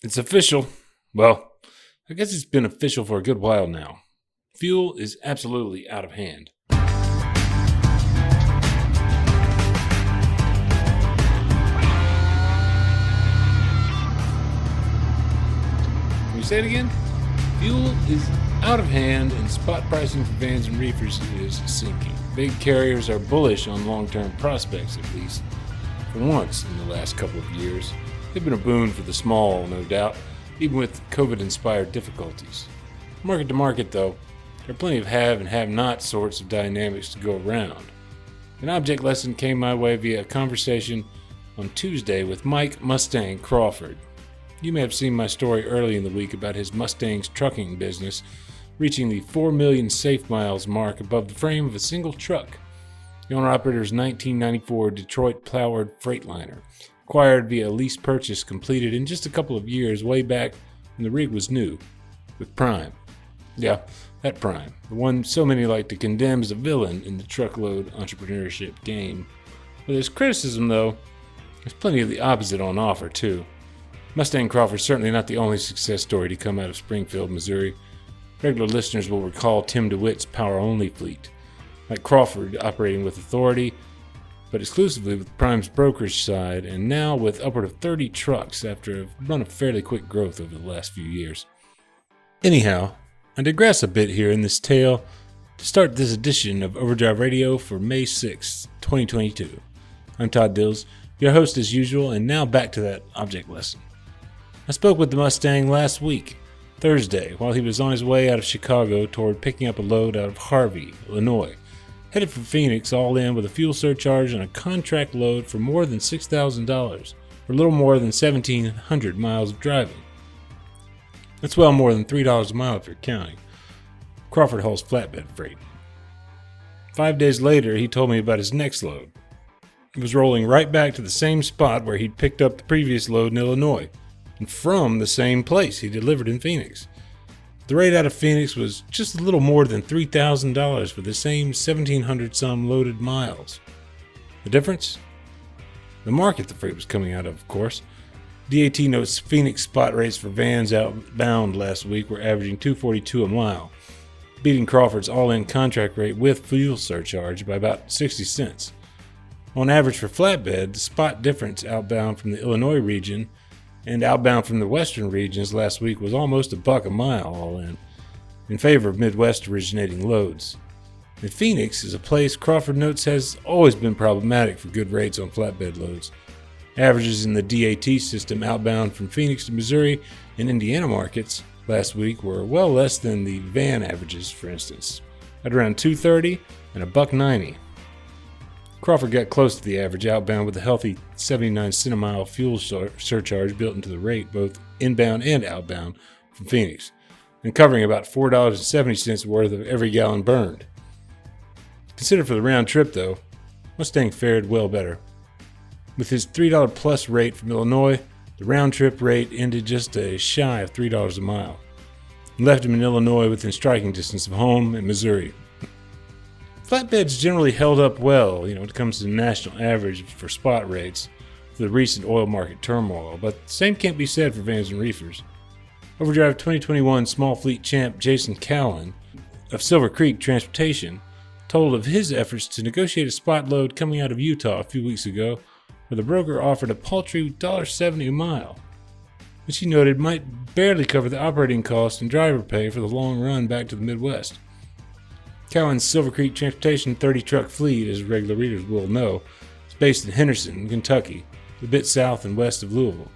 It's official. Well, I guess it's been official for a good while now. Fuel is absolutely out of hand. Can you say it again? Fuel is out of hand and spot pricing for vans and reefers is sinking. Big carriers are bullish on long-term prospects, at least. For once in the last couple of years, they've been a boon for the small, no doubt, even with COVID-inspired difficulties. Market to market, though, there are plenty of have and have-not sorts of dynamics to go around. An object lesson came my way via a conversation on Tuesday with Mike Mustang Crawford. You may have seen my story early in the week about his Mustang's trucking business reaching the 4 million safe miles mark above the frame of a single truck. The owner-operator's 1994 Detroit Ploward Freightliner, acquired via a lease purchase completed in just a couple of years way back when the rig was new, with Prime. Yeah, that Prime, the one so many like to condemn as a villain in the truckload entrepreneurship game. With his criticism, though, there's plenty of the opposite on offer, too. Mustang Crawford's certainly not the only success story to come out of Springfield, Missouri. Regular listeners will recall Tim DeWitt's power-only fleet, like Crawford operating with authority, but exclusively with Prime's brokerage side, and now with upward of 30 trucks after a run of fairly quick growth over the last few years. Anyhow, I digress a bit here in this tale to start this edition of Overdrive Radio for May 6, 2022. I'm Todd Dills, your host as usual, and now back to that object lesson. I spoke with the Mustang last week, Thursday, while he was on his way out of Chicago toward picking up a load out of Harvey, Illinois, headed for Phoenix all in with a fuel surcharge and a contract load for more than $6,000, or a little more than 1,700 miles of driving. That's well more than $3 a mile if you're counting. Crawford hauls flatbed freight. 5 days later, he told me about his next load. It was rolling right back to the same spot where he'd picked up the previous load in Illinois, and from the same place he delivered in Phoenix. The rate out of Phoenix was just a little more than $3,000 for the same 1,700-some loaded miles. The difference? The market the freight was coming out of course. DAT notes Phoenix spot rates for vans outbound last week were averaging $242 a mile, beating Crawford's all-in contract rate with fuel surcharge by about 60 cents. On average for flatbed, the spot difference outbound from the Illinois region and outbound from the western regions last week was almost $1 a mile all in favor of Midwest originating loads. And Phoenix is a place Crawford notes has always been problematic for good rates on flatbed loads. Averages in the DAT system outbound from Phoenix to Missouri and Indiana markets last week were well less than the van averages, for instance, at around $2.30 and $1.90. Crawford got close to the average outbound with a healthy 79 cent a mile fuel surcharge built into the rate, both inbound and outbound from Phoenix, and covering about $4.70 worth of every gallon burned. Considered for the round trip, though, Mustang fared well better. With his $3 plus rate from Illinois, the round trip rate ended just a shy of $3 a mile, and left him in Illinois within striking distance of home in Missouri. Flatbeds generally held up well, when it comes to the national average for spot rates for the recent oil market turmoil, but the same can't be said for vans and reefers. Overdrive 2021 small fleet champ Jason Cowan of Silver Creek Transportation told of his efforts to negotiate a spot load coming out of Utah a few weeks ago, where the broker offered a paltry $1.70 a mile, which he noted might barely cover the operating cost and driver pay for the long run back to the Midwest. Cowan's Silver Creek Transportation 30-truck fleet, as regular readers will know, is based in Henderson, Kentucky, a bit south and west of Louisville.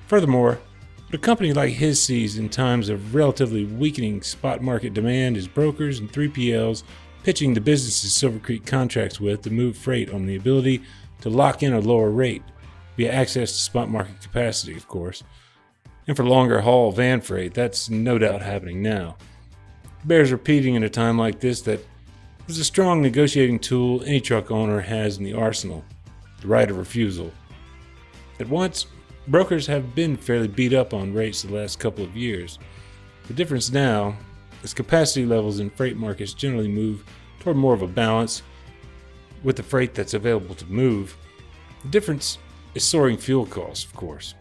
Furthermore, what a company like his sees in times of relatively weakening spot market demand is brokers and 3PLs pitching the businesses Silver Creek contracts with to move freight on the ability to lock in a lower rate, via access to spot market capacity, of course. And for longer haul van freight, that's no doubt happening now. It bears repeating in a time like this that there's a strong negotiating tool any truck owner has in the arsenal, the right of refusal. At once, brokers have been fairly beat up on rates the last couple of years. The difference now is capacity levels in freight markets generally move toward more of a balance with the freight that's available to move. The difference is soaring fuel costs, of course.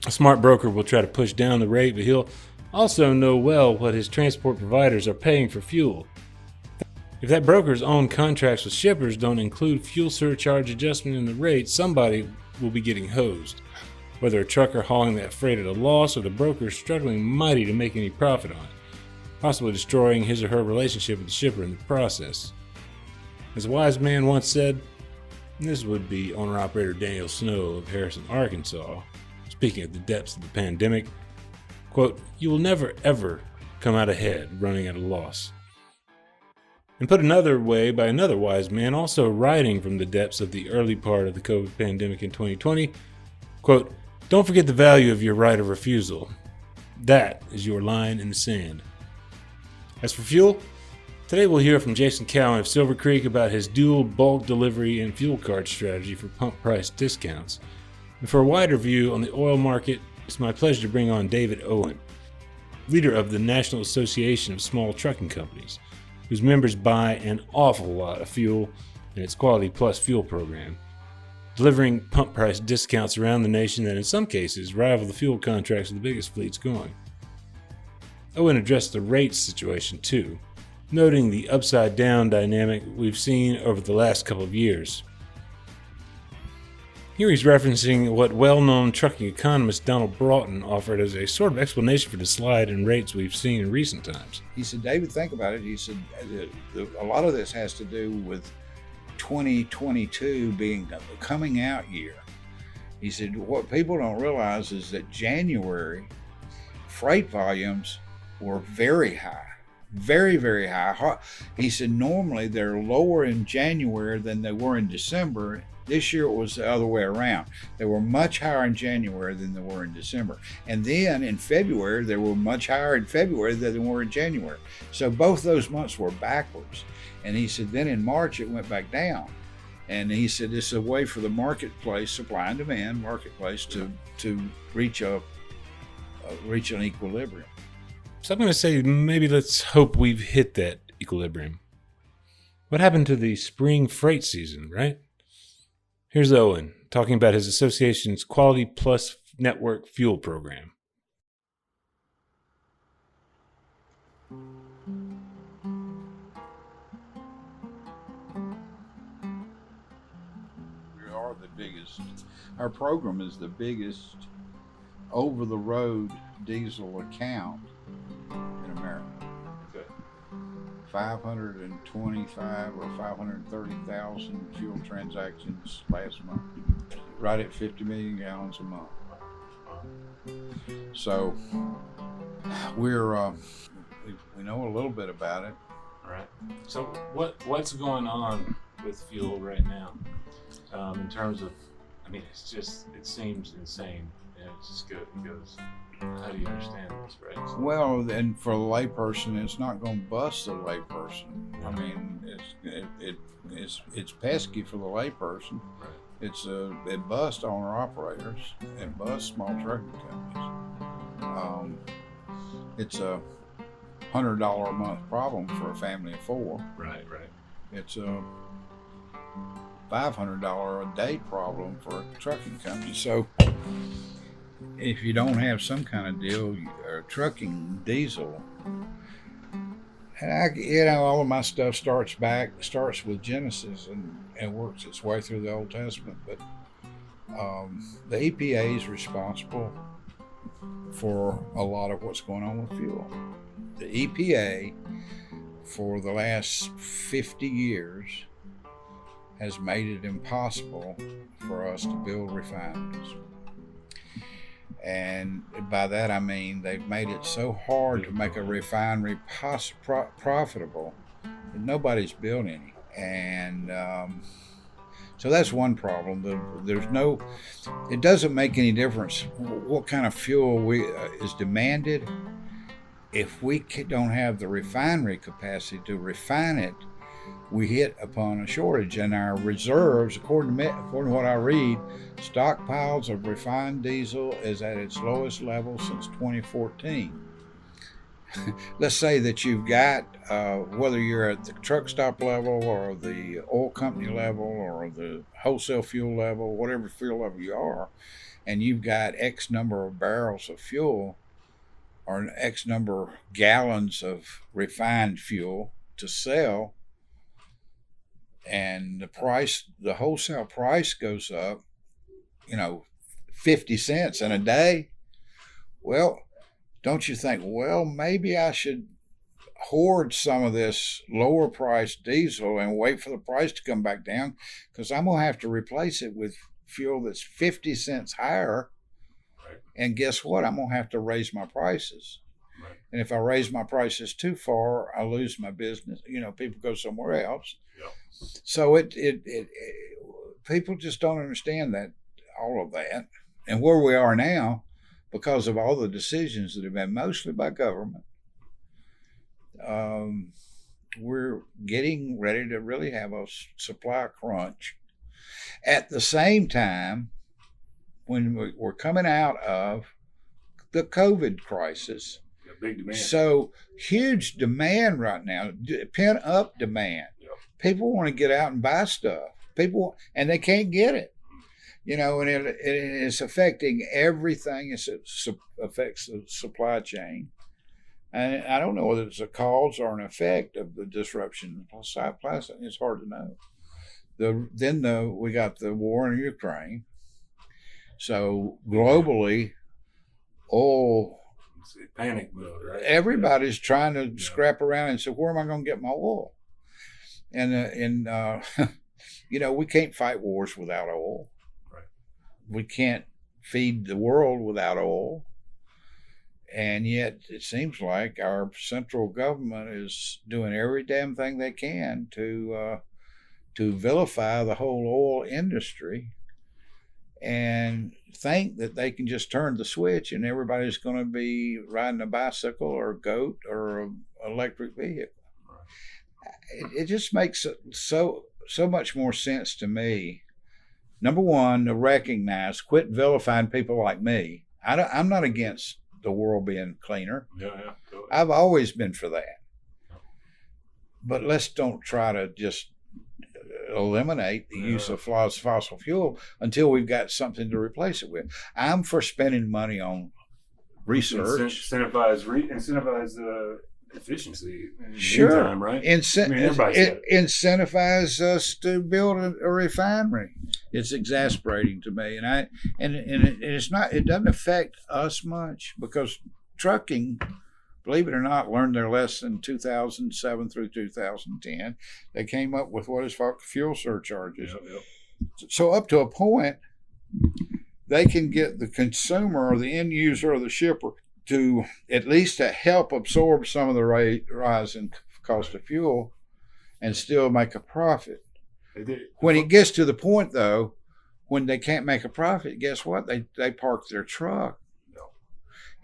A smart broker will try to push down the rate, but he'll also know well what his transport providers are paying for fuel. If that broker's own contracts with shippers don't include fuel surcharge adjustment in the rate, somebody will be getting hosed. Whether a trucker hauling that freight at a loss or the broker struggling mighty to make any profit on it, possibly destroying his or her relationship with the shipper in the process. As a wise man once said, and this would be owner-operator Daniel Snow of Harrison, Arkansas, speaking of the depths of the pandemic, quote, "You will never ever come out ahead running at a loss." And put another way by another wise man also writing from the depths of the early part of the COVID pandemic in 2020, quote, "Don't forget the value of your right of refusal. That is your line in the sand." As for fuel, today we'll hear from Jason Cowan of Silver Creek about his dual bulk delivery and fuel card strategy for pump price discounts. And for a wider view on the oil market, it's my pleasure to bring on David Owen, leader of the National Association of Small Trucking Companies, whose members buy an awful lot of fuel in its Quality Plus fuel program, delivering pump price discounts around the nation that in some cases rival the fuel contracts of the biggest fleets going. Owen addressed the rates situation too, noting the upside-down dynamic we've seen over the last couple of years. Here he's referencing what well-known trucking economist Donald Broughton offered as a sort of explanation for the slide in rates we've seen in recent times. He said, David, think about it. He said, a lot of this has to do with 2022 being the coming out year. He said, what people don't realize is that January freight volumes were very high. Very, very high. He said, normally they're lower in January than they were in December. This year it was the other way around. They were much higher in January than they were in December. And then in February, they were much higher in February than they were in January. So both those months were backwards. And he said, then in March, it went back down. And he said, it's a way for the marketplace, supply and demand marketplace, to reach an equilibrium. So I'm going to say, maybe let's hope we've hit that equilibrium. What happened to the spring freight season, right? Here's Owen talking about his association's Quality Plus Network fuel program. We are the biggest. Our program is the biggest over-the-road diesel account in America. 525 or 530,000 fuel transactions last month, right at 50 million gallons a month. So we're we know a little bit about it. Right. So what's going on with fuel right now in terms of, I mean, it seems insane, and it just goes. How do you understand this, right? Well, and for the layperson, it's not going to bust the layperson. I mean, it's pesky for the layperson. Right. It busts owner operators. It busts small trucking companies. It's a $100 a month problem for a family of four. Right. It's a $500 a day problem for a trucking company. So if you don't have some kind of deal, or trucking diesel, and all of my stuff starts with Genesis and works its way through the Old Testament. But the EPA is responsible for a lot of what's going on with fuel. The EPA, for the last 50 years, has made it impossible for us to build refineries. And by that I mean they've made it so hard to make a refinery profitable that nobody's built any. And so that's one problem. It doesn't make any difference what kind of fuel is demanded. If we don't have the refinery capacity to refine it, we hit upon a shortage. And our reserves, according to what I read, stockpiles of refined diesel is at its lowest level since 2014. let's say that you've got, whether you're at the truck stop level or the oil company level or the wholesale fuel level, whatever fuel level you are, and you've got X number of barrels of fuel or an X number of gallons of refined fuel to sell, and the wholesale price goes up, 50 cents in a day. Well, don't you think, well, maybe I should hoard some of this lower priced diesel and wait for the price to come back down, because I'm going to have to replace it with fuel that's 50 cents higher. Right. And guess what? I'm going to have to raise my prices. Right. And if I raise my prices too far, I lose my business. People go somewhere else. Yeah. So it people just don't understand that, all of that. And where we are now, because of all the decisions that have been mostly by government, we're getting ready to really have a supply crunch. At the same time, when we're coming out of the COVID crisis, big demand. So huge demand right now, pent up demand. Yep. People want to get out and buy stuff. And they can't get it. And it's affecting everything. It affects the supply chain. And I don't know whether it's a cause or an effect of the disruption in supply. It's hard to know. Then we got the war in Ukraine. So globally, oil, panic mode, right? Everybody's trying to scrap around and say, where am I going to get my oil? And we can't fight wars without oil. Right. We can't feed the world without oil. And yet it seems like our central government is doing every damn thing they can to vilify the whole oil industry and think that they can just turn the switch and everybody's going to be riding a bicycle or a goat or an electric vehicle. Right. It just makes so much more sense to me. Number one, to recognize, quit vilifying people like me. I'm not against the world being cleaner. Yeah, totally. I've always been for that. But let's don't try to just eliminate the use of fossil fuel until we've got something to replace it with. I'm for spending money on research. Incentivize efficiency. Sure. Meantime, right? Incentivize us to build a refinery. It's exasperating to me, and it's not. It doesn't affect us much because trucking, believe it or not, learned their lesson in 2007 through 2010. They came up with what is called fuel surcharges. Yep. So up to a point, they can get the consumer or the end user or the shipper to at least to help absorb some of the rise in cost of fuel and still make a profit. When it gets to the point, though, when they can't make a profit, guess what? They park their truck.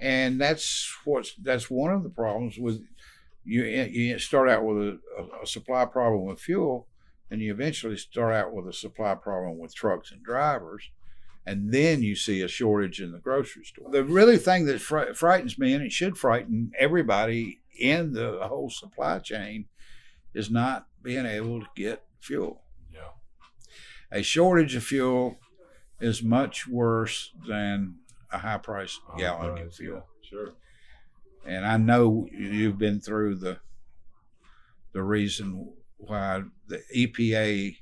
And that's one of the problems with you start out with a supply problem with fuel, and you eventually start out with a supply problem with trucks and drivers, and then you see a shortage in the grocery store. The really thing that frightens me, and it should frighten everybody in the whole supply chain, is not being able to get fuel. Yeah. A shortage of fuel is much worse than a high-priced gallon of fuel. Yeah, sure. And I know you've been through the reason why the EPA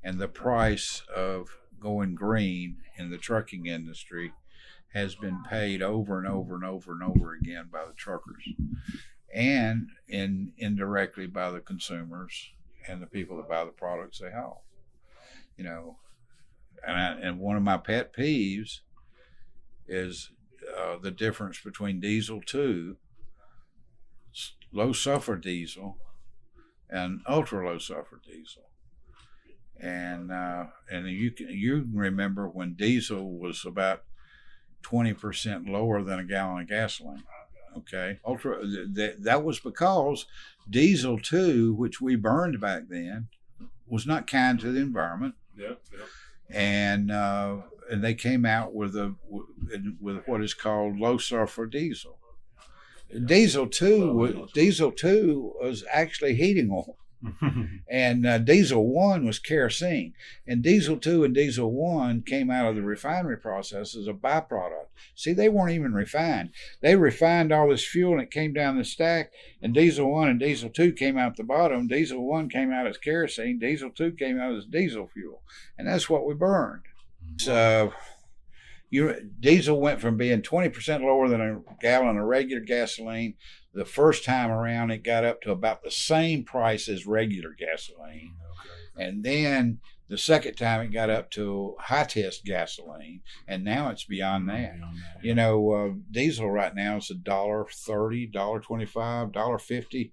and the price of going green in the trucking industry has been paid over and over and over and over again by the truckers, and indirectly by the consumers and the people that buy the products they haul. And one of my pet peeves is the difference between diesel 2, low sulfur diesel, and ultra low sulfur diesel. And you can remember when diesel was about 20% lower than a gallon of gasoline. Okay, that was because diesel 2, which we burned back then, was not kind to the environment. Yeah. And they came out with what is called low sulfur diesel. Diesel 2 was actually heating oil. And Diesel 1 was kerosene. And Diesel 2 and Diesel 1 came out of the refinery process as a byproduct. See, they weren't even refined. They refined all this fuel and it came down the stack, and Diesel 1 and Diesel 2 came out the bottom. Diesel 1 came out as kerosene. Diesel 2 came out as diesel fuel. And that's what we burned. So diesel went from being 20% lower than a gallon of regular gasoline. The first time around, it got up to about the same price as regular gasoline. Okay. And then the second time, it got up to high test gasoline. And now it's beyond that. You know, diesel right now is $1.30, $1.25, $1.50,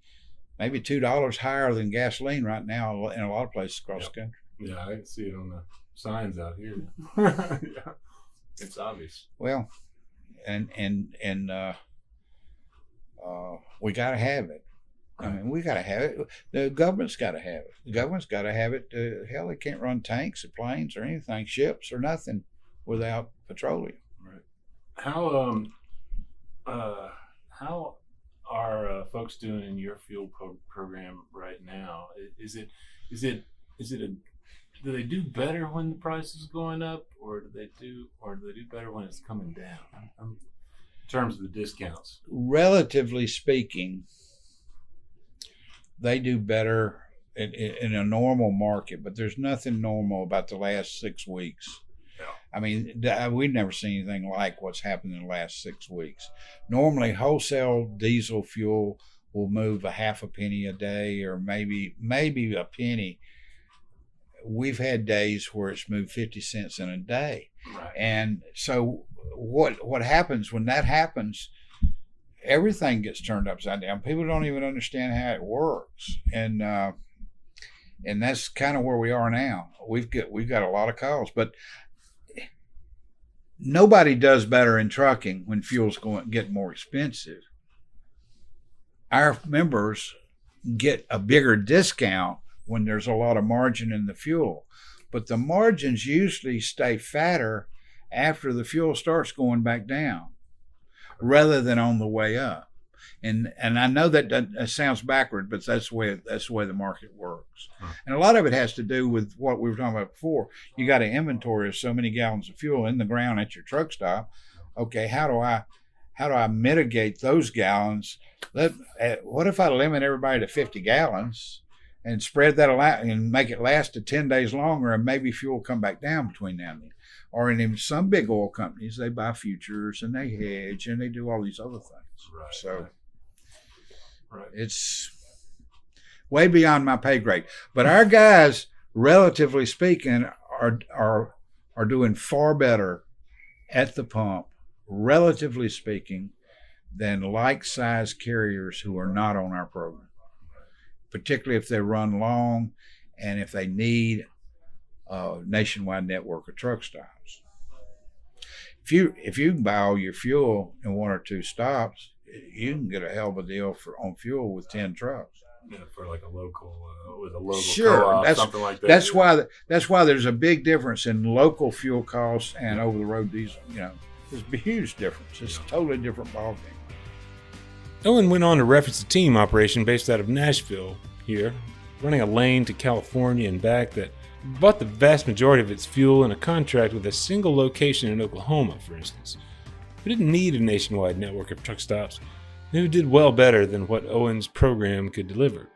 maybe $2 higher than gasoline right now in a lot of places across the country. Yeah, I can see it on the signs out here. Yeah. It's obvious. Well, and we got to have it. I mean, we got to have it. The government's got to have it. The government's got to have it. Hell, they can't run tanks or planes or anything, ships or nothing without petroleum. Right. How are folks doing in your fuel program right now? Do they do better when the price is going up, or do they do better when it's coming down? In terms of the discounts, relatively speaking, they do better in a normal market, but there's nothing normal about the last 6 weeks. Yeah. I mean, we've never seen anything like what's happened in the last 6 weeks. Normally, wholesale diesel fuel will move a half a penny a day, or maybe a penny. We've had days where it's moved 50 cents in a day. Right. And so what happens when that happens, everything gets turned upside down. People don't even understand how it works. And that's kind of where we are now. We've got a lot of calls, but nobody does better in trucking when fuel's get more expensive. Our members get a bigger discount when there's a lot of margin in the fuel. But the margins usually stay fatter after the fuel starts going back down rather than on the way up. And I know that sounds backward, but that's the way the market works. Huh. And a lot of it has to do with what we were talking about before. You got an inventory of so many gallons of fuel in the ground at your truck stop. Okay, how do I mitigate those gallons? What if I limit everybody to 50 gallons? And spread that out and make it last to 10 days longer, and maybe fuel will come back down between now and then. Or in some big oil companies, they buy futures and they hedge and they do all these other things. Right. So right. It's way beyond my pay grade. But our guys, relatively speaking, are doing far better at the pump, relatively speaking, than like-size carriers who are not on our program. Particularly if they run long and if they need a nationwide network of truck stops. If you can buy all your fuel in 1 or 2 stops, you can get a hell of a deal on fuel with 10 trucks. Yeah, for like a local with a local sure, co-op, something like that. That's why there's a big difference in local fuel costs and over the road diesel. You know, there's a huge difference. It's a totally different ballgame. Owen went on to reference a team operation based out of Nashville here, running a lane to California and back that bought the vast majority of its fuel in a contract with a single location in Oklahoma, for instance. We didn't need a nationwide network of truck stops, and who did well better than what Owen's program could deliver.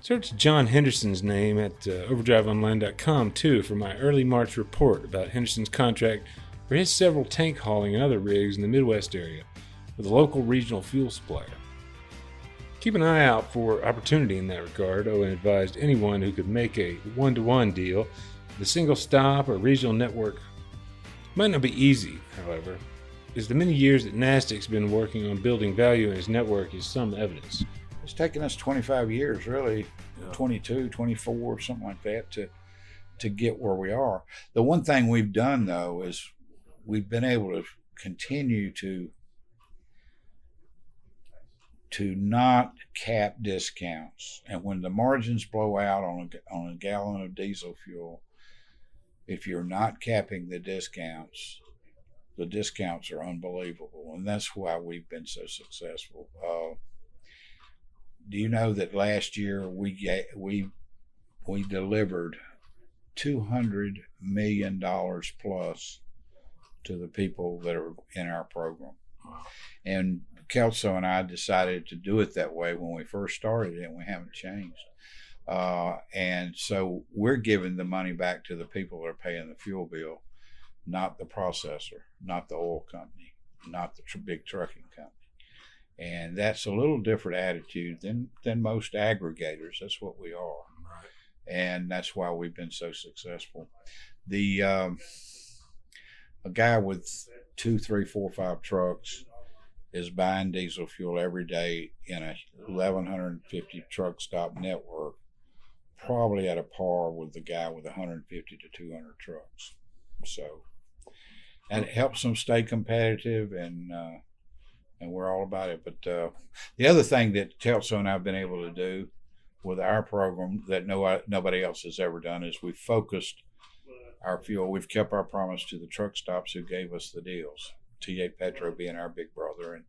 Search John Henderson's name at overdriveonline.com too for my early March report about Henderson's contract for his several tank hauling and other rigs in the Midwest area with a local regional fuel supplier. Keep an eye out for opportunity in that regard. Owen advised anyone who could make a one-to-one deal with a single stop or regional network. It might not be easy, however, as the many years that NASDAQ's been working on building value in his network is some evidence. It's taken us 25 years, really, 22, 24, something like that, to get where we are. The one thing we've done, though, is we've been able to continue to not cap discounts. And when the margins blow out on a gallon of diesel fuel, if you're not capping the discounts, the discounts are unbelievable, and that's why we've been so successful. Do you know that last year we delivered $200 million plus to the people that are in our program? Wow. And Kelso and I decided to do it that way when we first started it, and we haven't changed. And so we're giving the money back to the people that are paying the fuel bill, not the processor, not the oil company, not the big trucking company. And that's a little different attitude than most aggregators. That's what we are. Right. And that's why we've been so successful. A guy with 2, 3, 4, 5 trucks is buying diesel fuel every day in a 1,150 truck stop network, probably at a par with the guy with 150 to 200 trucks. So, and it helps them stay competitive, and we're all about it. But the other thing that Kelso and I have been able to do with our program that nobody else has ever done is we've focused our fuel. We've kept our promise to the truck stops who gave us the deals, TA Petro being our big brother, and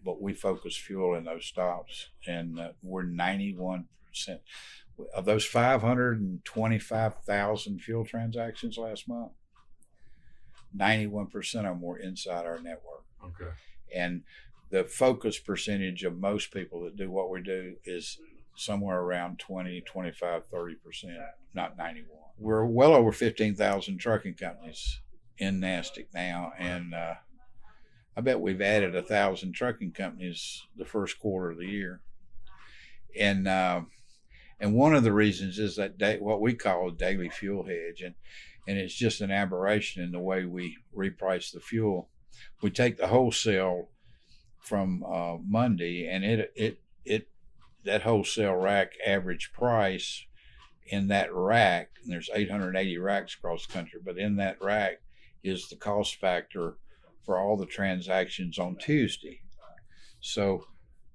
but we focus fuel in those stops, and we're 91% of those 525,000 fuel transactions last month. 91% of them were inside our network. Okay. And the focus percentage of most people that do what we do is somewhere around 20, 25, 30%, not 91. We're well over 15,000 trucking companies in NASTC now, and I bet we've added 1,000 trucking companies the first quarter of the year. And one of the reasons is that what we call a daily fuel hedge, and it's just an aberration in the way we reprice the fuel. We take the wholesale from Monday, and that wholesale rack average price in that rack, and there's 880 racks across the country, but in that rack is the cost factor for all the transactions on Tuesday. So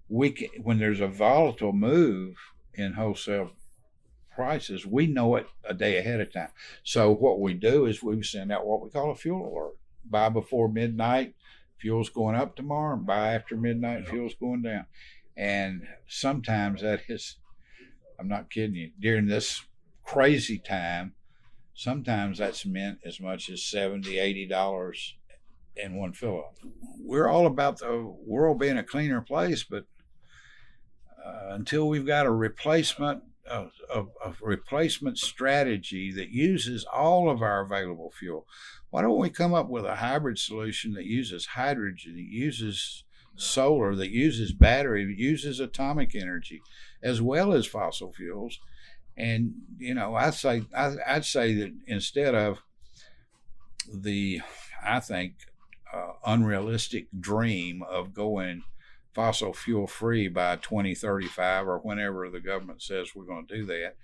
when there's a volatile move in wholesale prices, we know it a day ahead of time. So what we do is we send out what we call a fuel alert. Buy before midnight, fuel's going up tomorrow, and buy after midnight, fuel's going down. And sometimes that is, I'm not kidding you, during this crazy time, sometimes that's meant as much as $70, $80 in one fill up. We're all about the world being a cleaner place, but until we've got a replacement strategy that uses all of our available fuel, why don't we come up with a hybrid solution that uses hydrogen, that uses solar, that uses battery, that uses atomic energy, as well as fossil fuels? And I'd say that instead of the, I think, unrealistic dream of going fossil fuel free by 2035 or whenever the government says we're going to do that,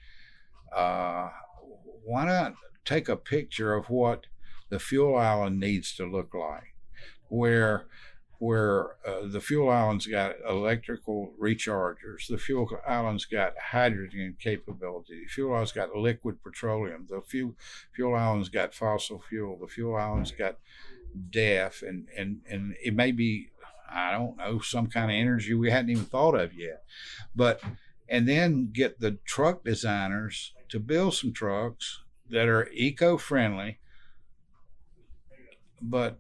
why not take a picture of what the fuel island needs to look like, where the fuel island's got electrical rechargers, the fuel island's got hydrogen capability, the fuel island's got liquid petroleum, the fuel island's got fossil fuel, the fuel island's got DEF, and it may be, I don't know, some kind of energy we hadn't even thought of yet. And then get the truck designers to build some trucks that are eco-friendly. But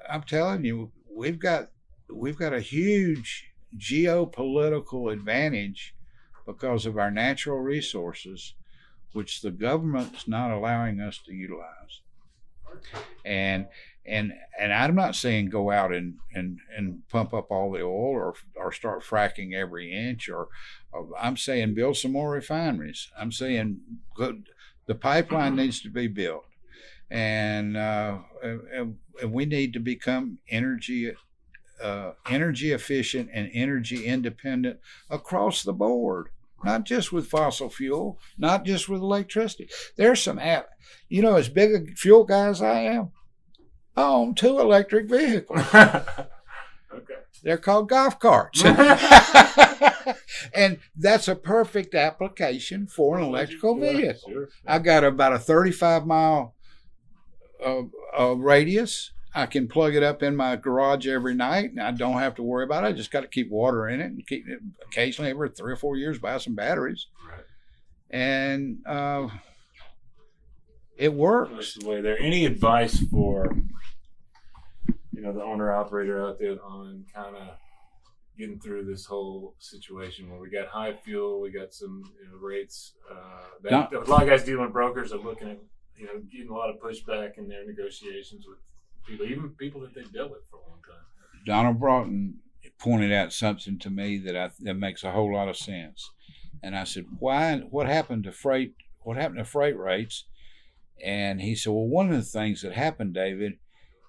I'm telling you, we've got a huge geopolitical advantage because of our natural resources, which the government's not allowing us to utilize. And I'm not saying go out and pump up all the oil or start fracking every inch, or I'm saying build some more refineries. I'm saying the pipeline needs to be built, and we need to become energy efficient and energy independent across the board. Not just with fossil fuel, not just with electricity. There's some, as big a fuel guy as I am, I own 2 electric vehicles. Okay. They're called golf carts. And that's a perfect application for an electrical vehicle. Sure. I got about a 35-mile radius. I can plug it up in my garage every night, and I don't have to worry about it. I just got to keep water in it and keep it occasionally every 3 or 4 years buy some batteries. Right. And it works. That's the way there. Any advice for the owner operator out there on kind of getting through this whole situation where we got high fuel, we got some rates that a lot of guys dealing with brokers are looking at getting a lot of pushback in their negotiations with people, even people that they've dealt with for a long time. Donald Broughton pointed out something to me that makes a whole lot of sense. And I said, what happened to freight? What happened to freight rates? And he said, well, one of the things that happened, David,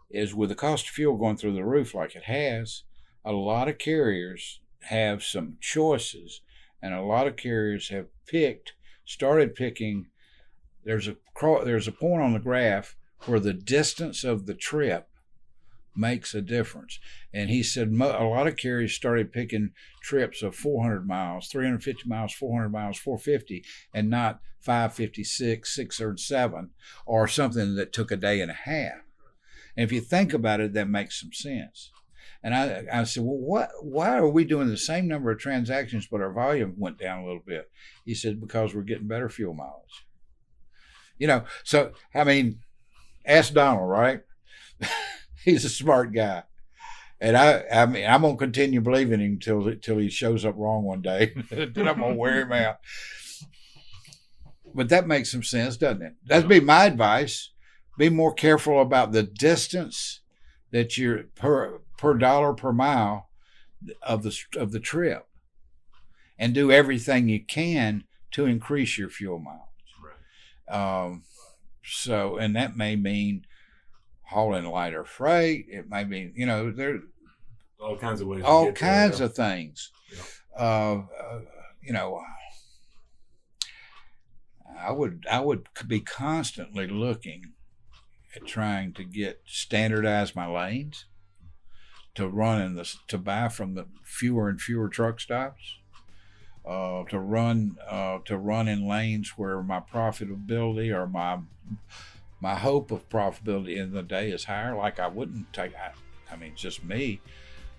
is with the cost of fuel going through the roof like it has, a lot of carriers have some choices, and a lot of carriers have started picking. There's a point on the graph where the distance of the trip makes a difference. And he said a lot of carriers started picking trips of 400 miles, 350 miles, 400 miles, 450, and not 556, 607, or something that took a day and a half. And if you think about it, that makes some sense. And I said, well, why are we doing the same number of transactions, but our volume went down a little bit? He said, because we're getting better fuel mileage. So, I mean, ask Donald, right? He's a smart guy. And I mean, I'm going to continue believing him till he shows up wrong one day. Then I'm going to wear him out. But that makes some sense, doesn't it? That'd be my advice. Be more careful about the distance that you're per dollar per mile of the trip, and do everything you can to increase your fuel mileage. Right. And that may mean hauling lighter freight. It may mean there all kinds of ways. All kinds of things. Yeah. I would be constantly looking at trying to standardize my lanes, to buy from the fewer and fewer truck stops, to run in lanes where my profitability or my hope of profitability in the day is higher. Like I wouldn't take, just me,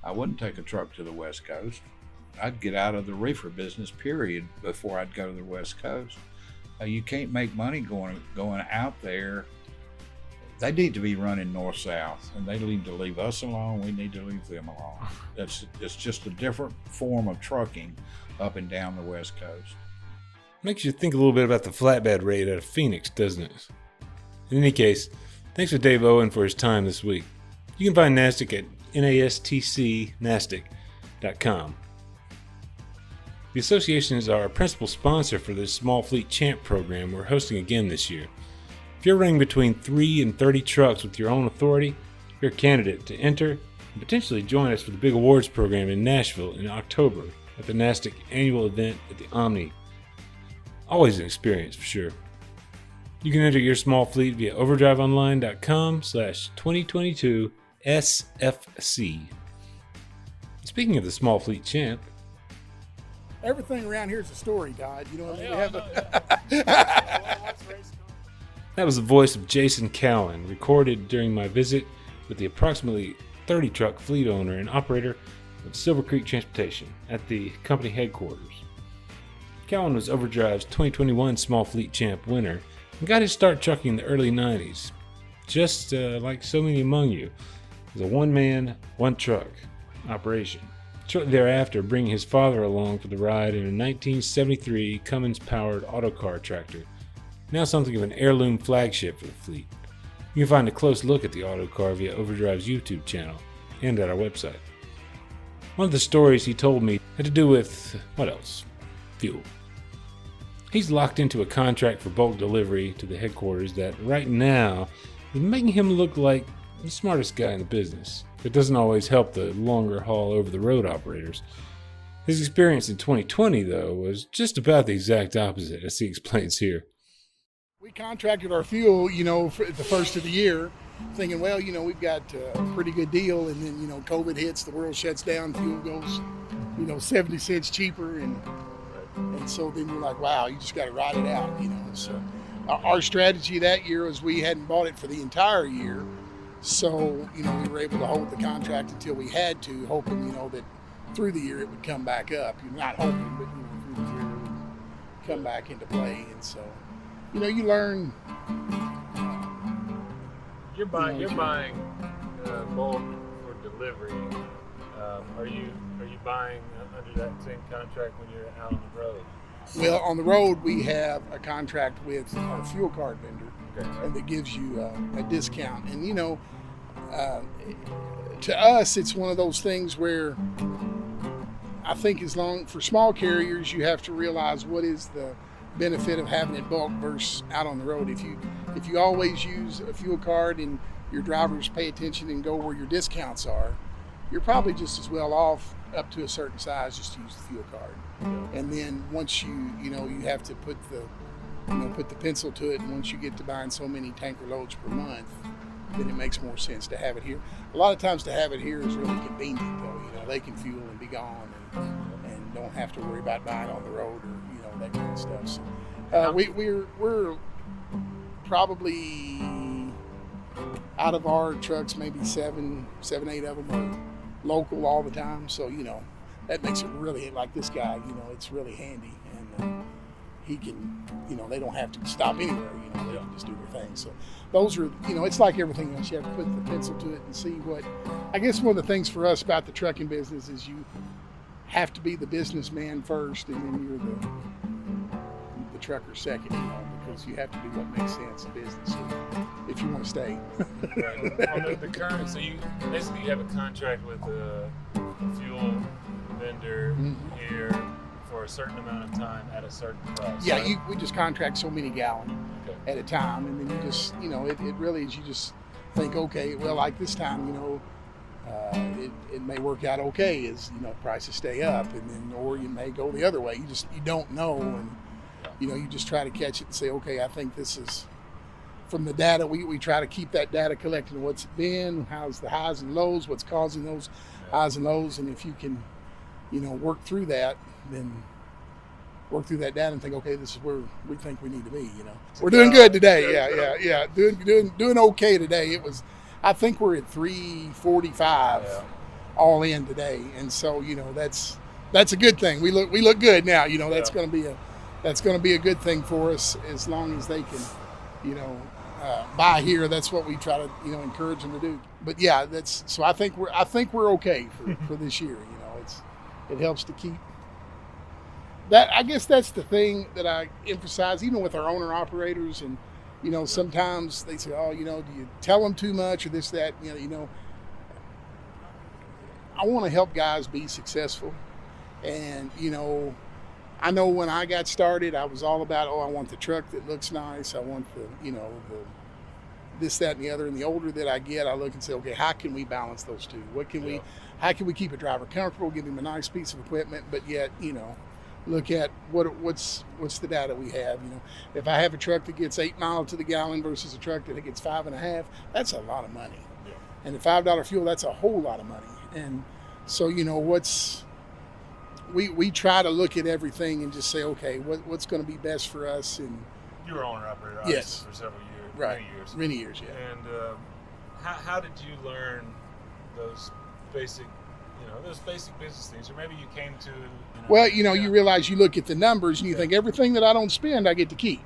I wouldn't take a truck to the West Coast. I'd get out of the reefer business, period, before I'd go to the West Coast. You can't make money going out there. They need to be running north-south, and they need to leave us alone. We need to leave them alone. It's just a different form of trucking up and down the West Coast. Makes you think a little bit about the flatbed rate out of Phoenix, doesn't it? In any case, thanks to Dave Owen for his time this week. You can find NASTC at nastcnastic.com. The association is our principal sponsor for this Small Fleet Champ program we're hosting again this year. If you're running between 3 and 30 trucks with your own authority, you're a candidate to enter and potentially join us for the big awards program in Nashville in October at the NASTC annual event at the Omni. Always an experience for sure. You can enter your small fleet via overdriveonline.com/2022SFC. Speaking of the Small Fleet Champ, everything around here is a story, Todd. You know what that was the voice of Jason Cowan, recorded during my visit with the approximately 30 truck fleet owner and operator of Silver Creek Transportation at the company headquarters. Cowan was Overdrive's 2021 Small Fleet Champ winner and got his start trucking in the early 90s. Just like so many among you, it was a one-man, one-truck operation. Shortly thereafter, bringing his father along for the ride in a 1973 Cummins-powered autocar tractor, now something of an heirloom flagship for the fleet. You can find a close look at the autocar via Overdrive's YouTube channel and at our website. One of the stories he told me had to do with, what else? Fuel. He's locked into a contract for bulk delivery to the headquarters that right now is making him look like the smartest guy in the business. It doesn't always help the longer haul over the road operators. His experience in 2020, though, was just about the exact opposite, as he explains here. We contracted our fuel, for the first of the year, thinking, well, we've got a pretty good deal, and then, COVID hits, the world shuts down, fuel goes, 70 cents cheaper, and so then you're like, wow, you just got to ride it out, So our strategy that year was we hadn't bought it for the entire year. So, we were able to hold the contract until we had to, hoping, that through the year it would come back up. You're not hoping, but, through the year it would come back into play. And so, you learn. You're buying bulk for delivery. Are you buying under that same contract when you're out on the road? Well, on the road we have a contract with our fuel card vendor, and that gives you a discount. And to us, it's one of those things where I think for small carriers, you have to realize what is the benefit of having it bulk versus out on the road. If you always use a fuel card and your drivers pay attention and go where your discounts are, you're probably just as well off up to a certain size just to use the fuel card. And then once you have to put the pencil to it, and once you get to buying so many tanker loads per month, then it makes more sense to have it here. A lot of times to have it here is really convenient though. They can fuel and be gone and don't have to worry about buying on the road or that kind of stuff. So we're probably out of our trucks, maybe seven, 8 of them are local all the time. So that makes it really, like this guy, it's really handy, and he can, they don't have to stop anywhere. They can just do their thing. So those are, it's like everything else. You have to put the pencil to it and see what. I guess one of the things for us about the trucking business is you have to be the businessman first, and then you're the trucker second, because you have to do what makes sense in business if you want to stay. Right. On the current, so you basically have a contract with a fuel vendor here for a certain amount of time at a certain price. Yeah, right? we just contract so many gallons at a time, and then you just, it really is, you just think, okay, well, like this time, it may work out okay as, prices stay up, and then, or you may go the other way. You don't know, and you just try to catch it and say, okay, I think this is from the data. We try to keep that data collected. What's it been? How's the highs and lows? What's causing those highs and lows? And if you can, work through that, then work through that data and think, okay, this is where we think we need to be. We're doing good today. Yeah. Doing okay today. I think we're at 345 all in today, and so that's a good thing. We look good now. That's going to be a good thing for us as long as they can, buy here. That's what we try to, encourage them to do. But yeah, so I think we're okay for this year. It helps to keep that. I guess that's the thing that I emphasize, even with our owner operators, and sometimes they say, oh, do you tell them too much or this, that, I want to help guys be successful, and I know when I got started, I was all about, I want the truck that looks nice. I want the this, that, and the other. And the older that I get, I look and say, okay, how can we balance those two? How can we keep a driver comfortable, give him a nice piece of equipment, but yet, look at what's the data we have. If I have a truck that gets 8 miles to the gallon versus a truck that gets 5.5, that's a lot of money. Yeah. And at $5 fuel, that's a whole lot of money. And so, we try to look at everything and just say, okay, what's going to be best for us. And you were owner operator, yes, for several years, right? Many years, yeah. And how did you learn those basic business things, or maybe you came to? Well, you realize, you look at the numbers and you think everything that I don't spend, I get to keep.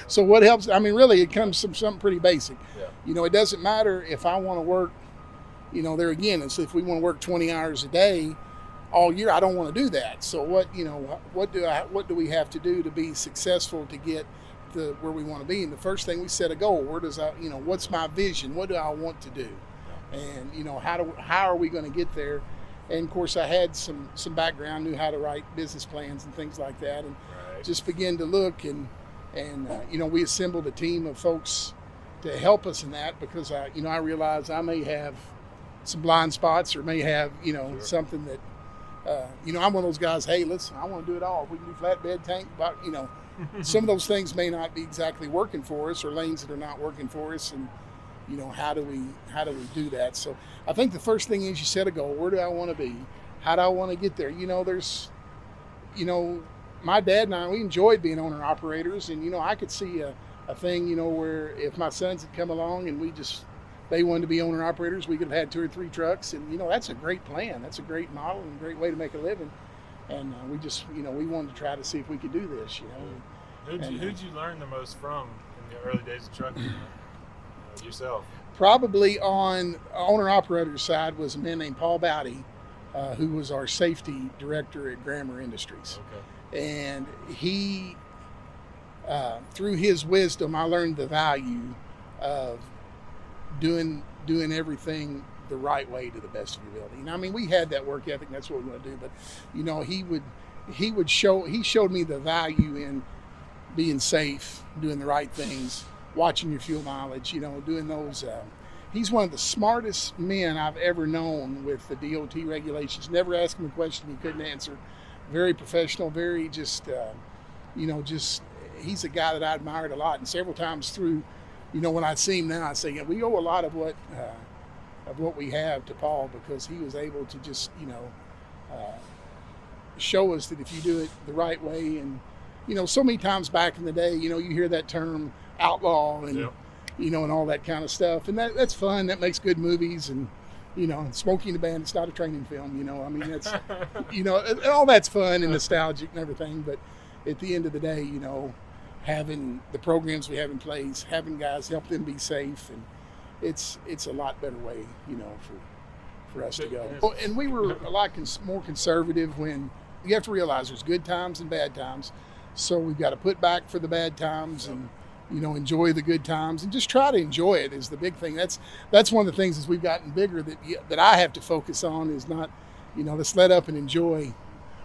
So what helps? I mean, really, it comes from something pretty basic. Yeah. It doesn't matter if I want to work. There again, it's if we want to work 20 hours a day all year, I don't want to do that. So what do we have to do to be successful to get to where we want to be? And the first thing, we set a goal. What's my vision? What do I want to do? And how are we going to get there? And of course, I had some background, knew how to write business plans and things like that, and just began to look, and we assembled a team of folks to help us in that, because I realized I may have some blind spots, or may have something that I'm one of those guys. Hey, listen, I want to do it all. If we can do flatbed, tank, but some of those things may not be exactly working for us, or lanes that are not working for us, and how do we do that? So I think the first thing is you set a goal. Where do I want to be? How do I want to get there? My dad and I, we enjoyed being owner operators, and I could see a thing, you know, where if my sons had come along and they wanted to be owner operators, we could have had 2 or 3 trucks, and you know, that's a great plan. That's a great model and a great way to make a living. And we just, you know, we wanted to try to see if we could do this, you know. Who'd you learn the most from in the early days of trucking? Yourself? Probably on owner operator side was a man named Paul Bowdy, who was our safety director at Grammar Industries. Okay. And he, through his wisdom, I learned the value of doing everything the right way to the best of your ability. And I mean, we had that work ethic, and that's what we want to do. But you know, he showed me the value in being safe, doing the right things, watching your fuel mileage. You know, doing those. He's one of the smartest men I've ever known with the DOT regulations. Never asked him a question he couldn't answer. Very professional. Very just. He's a guy that I admired a lot, and several times through. You know, when I see him now, I say, yeah, we owe a lot of what we have to Paul, because he was able to just, you know, show us that if you do it the right way. And, you know, so many times back in the day, you know, you hear that term outlaw and, Yep. you know, and all that kind of stuff. And that's fun. That makes good movies. And, you know, Smokey and the Bandit's not a training film, you know. I mean, that's, you know, all that's fun and nostalgic and everything. But at the end of the day, you know, having the programs we have in place, having guys help them be safe, and it's a lot better way, you know, for us to go. And we were a lot more conservative. When you have to realize there's good times and bad times, so we've got to put back for the bad times and, you know, enjoy the good times and just try to enjoy it is the big thing. That's one of the things as we've gotten bigger that I have to focus on is not, you know, let's let up and enjoy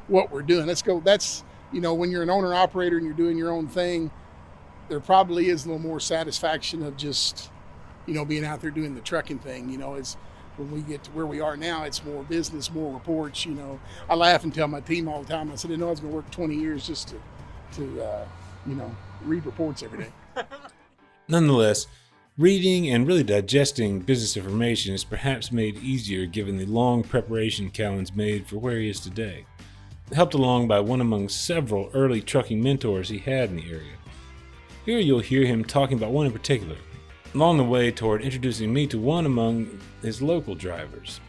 what we're doing. Let's go. That's, you know, when you're an owner operator and you're doing your own thing, there probably is a little more satisfaction of just, you know, being out there doing the trucking thing. You know, it's when we get to where we are now, it's more business, more reports. You know, I laugh and tell my team all the time. I said, I know I was going to work 20 years just to you know, read reports every day. Nonetheless, reading and really digesting business information is perhaps made easier given the long preparation Callan's made for where he is today. Helped along by one among several early trucking mentors he had in the area. Here you'll hear him talking about one in particular, along the way toward introducing me to one among his local drivers.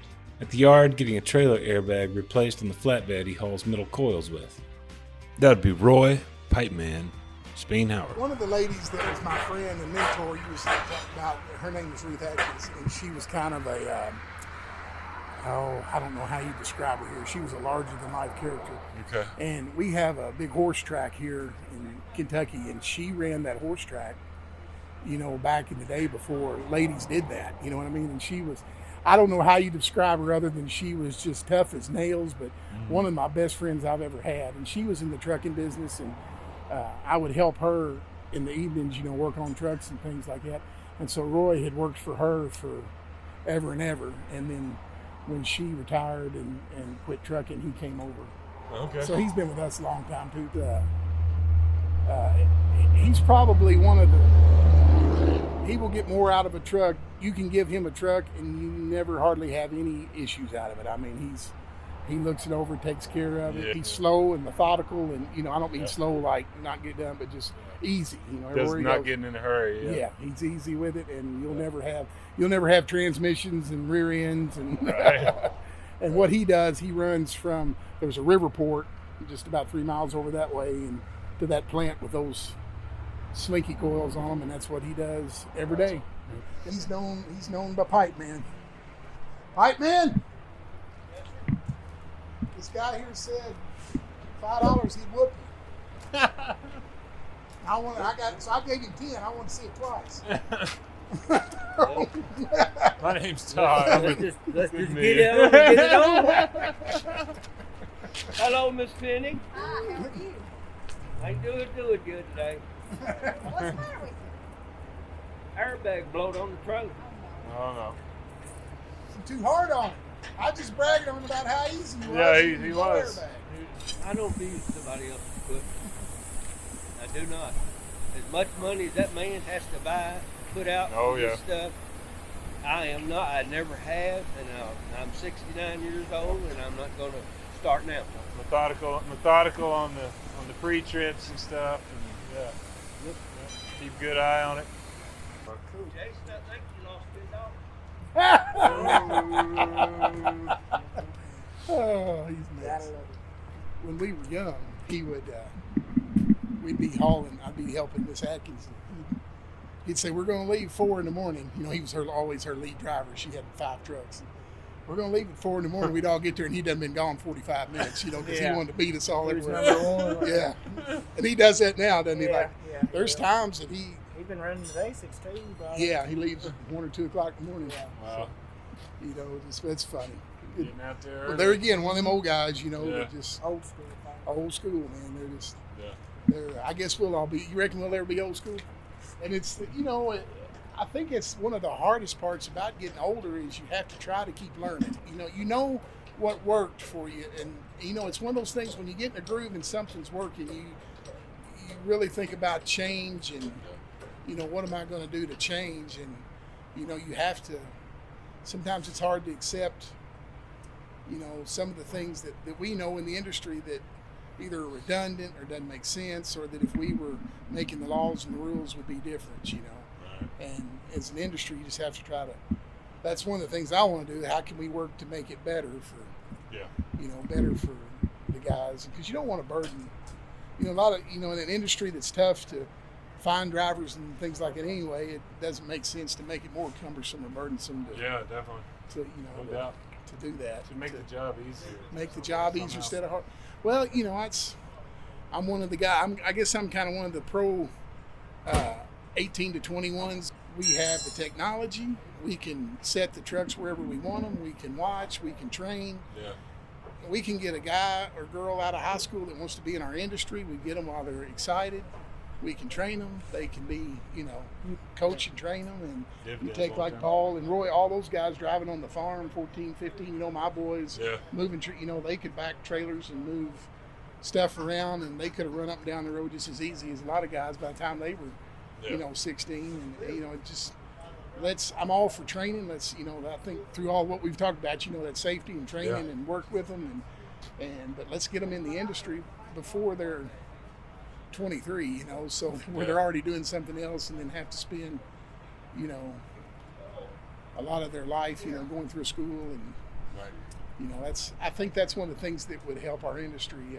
At the yard, getting a trailer airbag replaced on the flatbed he hauls metal coils with. That would be Roy Pipeman Spainhauer. One of the ladies that was my friend and mentor you was talking about, her name was Ruth Atkins, and she was kind of a, I don't know how you describe her here. She was a larger-than-life character. Okay. And we have a big horse track here in Kentucky, and she ran that horse track, you know, back in the day before ladies did that, you know what I mean? And she was, I don't know how you describe her other than she was just tough as nails, but one of my best friends I've ever had. And she was in the trucking business, and I would help her in the evenings, you know, work on trucks and things like that. And so Roy had worked for her for ever and ever. And then when she retired and quit trucking, he came over. Okay. So he's been with us a long time too. He's probably one of the, he will get more out of a truck. You can give him a truck and you never hardly have any issues out of it. I mean, he looks it over, takes care of it. Yeah. He's slow and methodical, and, you know, I don't mean slow like not get done, but just easy, you know. Does not getting in a hurry. Yeah, he's easy with it, and you'll never have transmissions and rear ends and Right. and what he does, he runs from, there's a river port just about 3 miles over that way, and to that plant with those slinky coils on them, and that's what he does every day. He's known by Pipeman. Pipeman, this guy here said $5 he'd whoop you. So I gave him 10. I want to see it twice. My name's Todd. Let's just get it over and get it on. Hello, Miss Penny. Hi, how are you? I ain't doing good today. What's the matter with you? Airbag blowed on the truck. Oh no. Too hard on him. I just bragged on him about how easy he was. Yeah, he was. I don't use somebody else's equipment. I do not. As much money as that man has to buy, put out Oh, for this yeah. stuff, I am not. I never have, and I'm 69 years old, and I'm not going to start now. Methodical on the pre-trips and stuff. And yeah. Keep a good eye on it. Jason, I think you lost his dog. Oh, he's nuts. When we were young, he would, we'd be hauling, I'd be helping Miss Atkins. He'd say, we're going to leave 4 in the morning. You know, he was always her lead driver. She had 5 trucks. We're going to leave at 4 in the morning. We'd all get there, and he'd done been gone 45 minutes, you know, because he wanted to beat us all everywhere. #1. Yeah. And he does that now, doesn't he? Yeah, Like, yeah, there's times that He's been running the basics too. yeah, he leaves at 1 or 2 o'clock in the morning. Yeah. Wow. You know, it's funny. Getting out there. Well, there again, one of them old guys, you know, Yeah. that just Old school thing. old school, man. They're just, Yeah. I guess we'll all be. You reckon we'll ever be old school? And it's, you know, I think it's one of the hardest parts about getting older is you have to try to keep learning. You know what worked for you, and you know it's one of those things when you get in a groove and something's working, you really think about change and you know what am I going to do to change, and you know you have to. Sometimes it's hard to accept, you know, some of the things that we know in the industry that either are redundant or doesn't make sense, or that if we were making the laws and the rules would be different, you know. And as an industry, you just have to try to. That's one of the things I want to do. How can we work to make it better for, you know, better for the guys? Because you don't want to burden. You know, a lot of in an industry that's tough to find drivers and things like that. Anyway, it doesn't make sense to make it more cumbersome or burdensome. Yeah, definitely. To No doubt. to do that. To make the job easier. Make the job easier Somehow. instead of hard. Well, you know, I'm one of the guys. I guess I'm kind of one of the pro 18 to 21s. We have the technology. We can set the trucks wherever we want them. We can watch. We can train. Yeah. We can get a guy or girl out of high school that wants to be in our industry. We get them while they're excited. We can train them. They can be, you know, coach and train them. And you take like Paul and Roy, all those guys driving on the farm, 14, 15, you know, my boys moving, you know, they could back trailers and move stuff around, and they could have run up and down the road just as easy as a lot of guys by the time they were, you know, 16. And, you know, it just, I'm all for training. Let's, you know, I think through all what we've talked about, you know, that safety and training and work with them. But let's get them in the industry before they're 23, you know, so where they're already doing something else and then have to spend, you know, a lot of their life, you know, going through school. And, you know, I think that's one of the things that would help our industry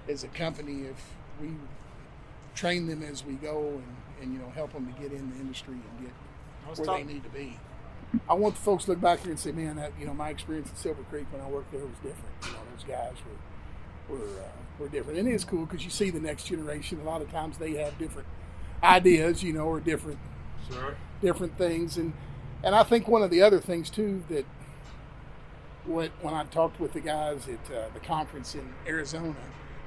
as a company, if we train them as we go and you know, help them to get in the industry and get where they need to be. I want the folks to look back here and say, man, that, you know, my experience at Silver Creek when I worked there was different. You know, those guys were different. And it is cool because you see the next generation. A lot of times they have different ideas, you know, or different things. And I think one of the other things too that when I talked with the guys at the conference in Arizona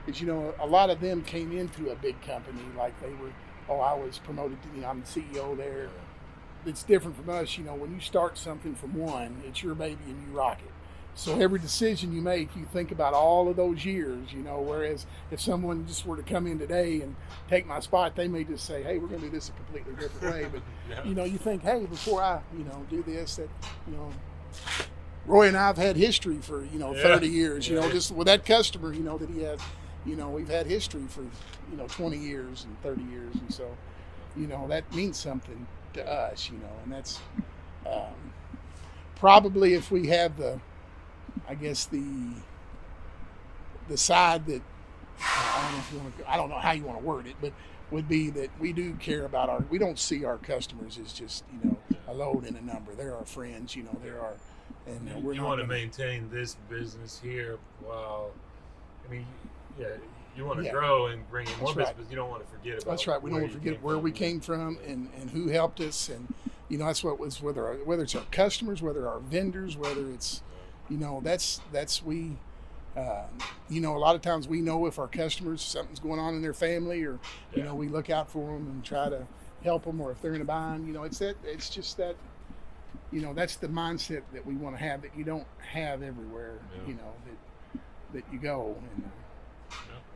is, you know, a lot of them came into a big company like they were. Oh, I was promoted to, you know, I'm the CEO there. It's different from us, you know. When you start something from one, it's your baby and you rock it. So every decision you make, you think about all of those years, you know, whereas if someone just were to come in today and take my spot, they may just say, hey, we're going to do this a completely different way. But, you know, you think, hey, before I, you know, do this, that, you know, Roy and I have had history for, you know, 30 years, you know, just with that customer, you know, that he had, you know, we've had history for, you know, 20 years and 30 years. And so, you know, that means something to us, you know, and that's probably if we have the, I guess the side that I don't know how you want to word it, but would be that we do care about we don't see our customers as just, you know, a load and a number. They're our friends, you know, and we're you want to maintain this business here while, I mean, you want to grow and bring in more business, but you don't want to forget about. That's right. We don't want to forget where we came from and who helped us, and you know, that's what was whether it's our customers, whether our vendors, whether it's, you know, that's we, you know, a lot of times we know if our customers, something's going on in their family, or you know, we look out for them and try to help them, or if they're in a bind, you know, it's just that, you know, that's the mindset that we want to have that you don't have everywhere, you know, that you go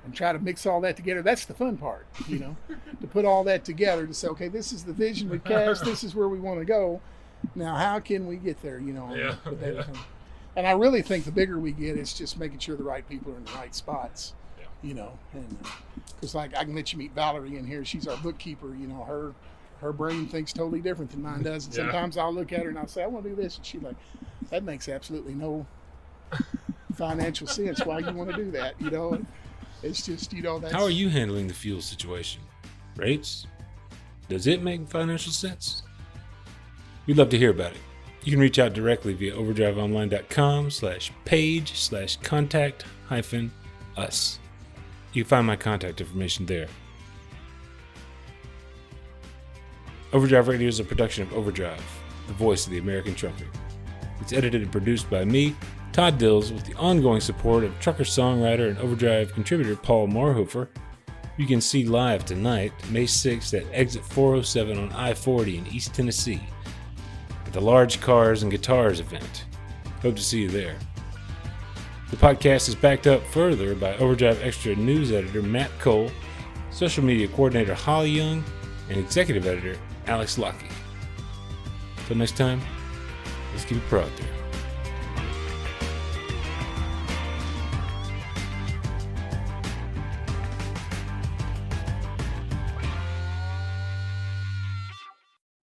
and try to mix all that together. That's the fun part, you know, to put all that together to say, okay, this is the vision we cast, this is where we want to go. Now, how can we get there, you know? And I really think the bigger we get, it's just making sure the right people are in the right spots. you know, and because like I can let you meet Valerie in here. She's our bookkeeper. You know, her brain thinks totally different than mine does. And Yeah. sometimes I'll look at her and I'll say, I want to do this. And she's like, that makes absolutely no financial sense. Why you want to do that? You know, it's just, you know, that's. How are you handling the fuel situation? Rates? Does it make financial sense? We'd love to hear about it. You can reach out directly via overdriveonline.com/page/contact-us. You can find my contact information there. Overdrive Radio is a production of Overdrive, the voice of the American trucker. It's edited and produced by me, Todd Dills, with the ongoing support of trucker songwriter and Overdrive contributor Paul Marhofer. You can see live tonight, May 6th at Exit 407 on I-40 in East Tennessee at the Large Cars and Guitars event. Hope to see you there. The podcast is backed up further by Overdrive Extra news editor Matt Cole, social media coordinator Holly Young, and executive editor Alex Lockie. Until next time, let's keep it pro out there.